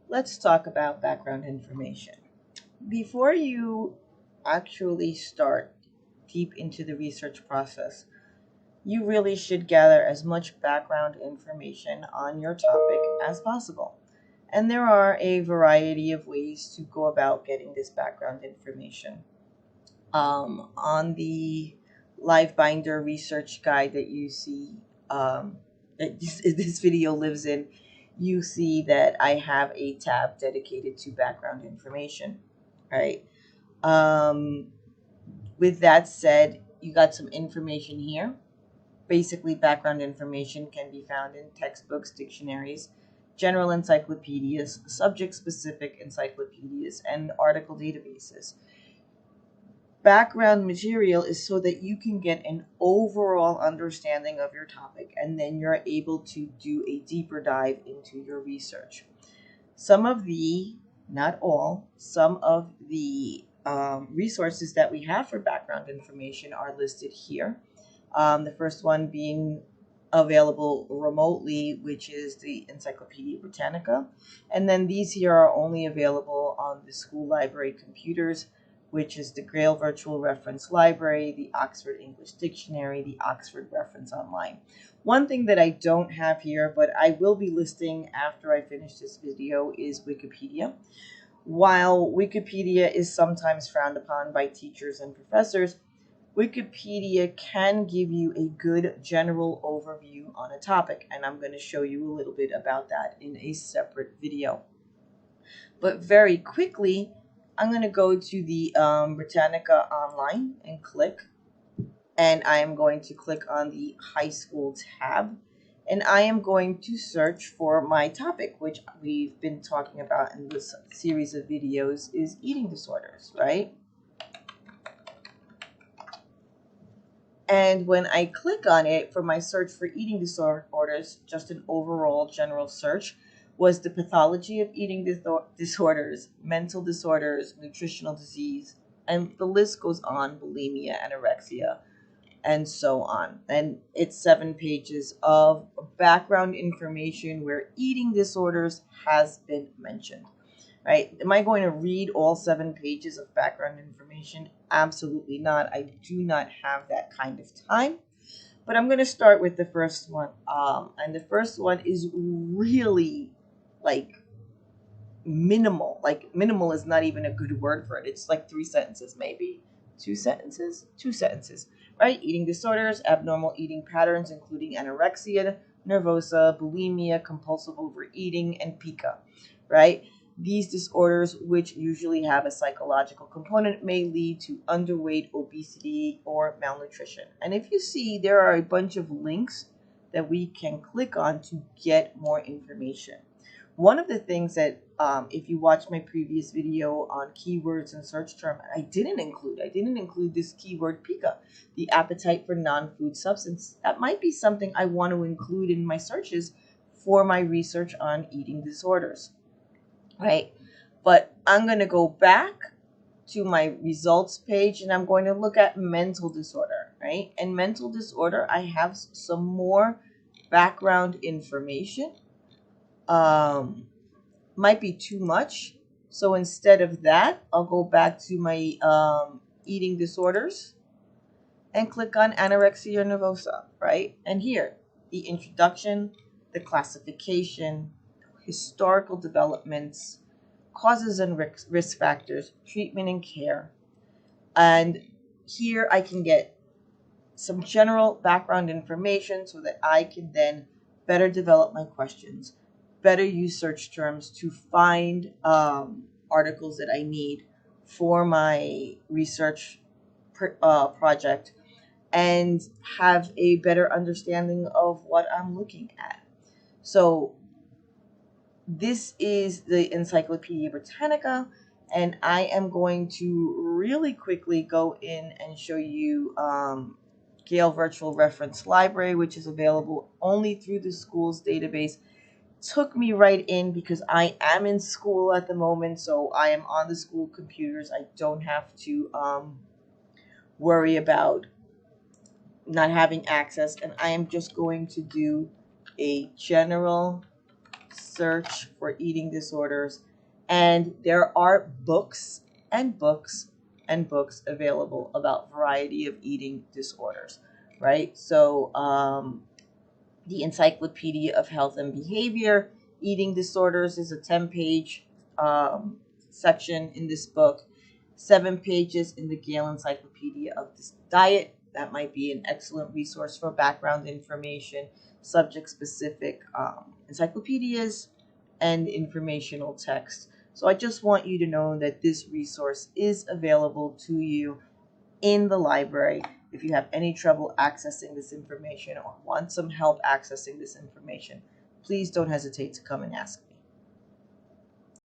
let's talk about background information. Before you actually start deep into the research process, you really should gather as much background information on your topic as possible. And there are a variety of ways to go about getting this background information. On the Live Binder research guide that you see, that this video lives in, you see that I have a tab dedicated to background information, right? Um, with that said, you got some information here. Basically, background information can be found in textbooks, dictionaries, general encyclopedias, subject specific encyclopedias, and article databases. Background material is so that you can get an overall understanding of your topic and then you're able to do a deeper dive into your research. Some of the, not all, some of the resources that we have for background information are listed here. The first one being available remotely, which is the Encyclopedia Britannica. And then these here are only available on the school library computers, which is the Grail Virtual Reference Library, the Oxford English Dictionary, the Oxford Reference Online. One thing that I don't have here, but I will be listing after I finish this video, is Wikipedia. While Wikipedia is sometimes frowned upon by teachers and professors, Wikipedia can give you a good general overview on a topic, and I'm going to show you a little bit about that in a separate video. But very quickly, I'm going to go to the Britannica Online and click, and I am going to click on the High School tab, and I am going to search for my topic, which we've been talking about in this series of videos, is eating disorders, right? And when I click on it for my search for eating disorders, just an overall general search, was the pathology of eating disorders, mental disorders, nutritional disease, and the list goes on, bulimia, anorexia, and so on. And it's 7 pages of background information where eating disorders has been mentioned. Right? Am I going to read all 7 pages of background information? Absolutely not. I do not have that kind of time. But I'm going to start with the first one. And the first one is really like minimal. Like minimal is not even a good word for it. It's like 3 sentences, maybe 2 sentences, 2 sentences, right? Eating disorders, abnormal eating patterns, including anorexia, nervosa, bulimia, compulsive overeating, and pica, right? These disorders, which usually have a psychological component, may lead to underweight, obesity, or malnutrition. And if you see, there are a bunch of links that we can click on to get more information. One of the things that, if you watch my previous video on keywords and search term, I didn't include this keyword pica, the appetite for non-food substance. That might be something I want to include in my searches for my research on eating disorders. Right? But I'm going to go back to my results page and I'm going to look at mental disorder, right? And mental disorder, I have some more background information. Might be too much. So instead of that, I'll go back to my eating disorders and click on anorexia nervosa, right? And here, the introduction, the classification, historical developments, causes and risk factors, treatment and care. And here I can get some general background information so that I can then better develop my questions, better use search terms to find articles that I need for my research project and have a better understanding of what I'm looking at. So this is the Encyclopedia Britannica, and I am going to really quickly go in and show you Gale Virtual Reference Library, which is available only through the school's database. Took me right in because I am in school at the moment, so I am on the school computers. I don't have to worry about not having access, and I am just going to do a general search for eating disorders, and there are books and books and books available about variety of eating disorders, right? So the Encyclopedia of Health and Behavior, Eating Disorders is a 10-page section in this book, 7 pages in the Gale Encyclopedia of this Diet. That might be an excellent resource for background information, subject specific encyclopedias, and informational text. So I just want you to know that this resource is available to you in the library. If you have any trouble accessing this information or want some help accessing this information, please don't hesitate to come and ask.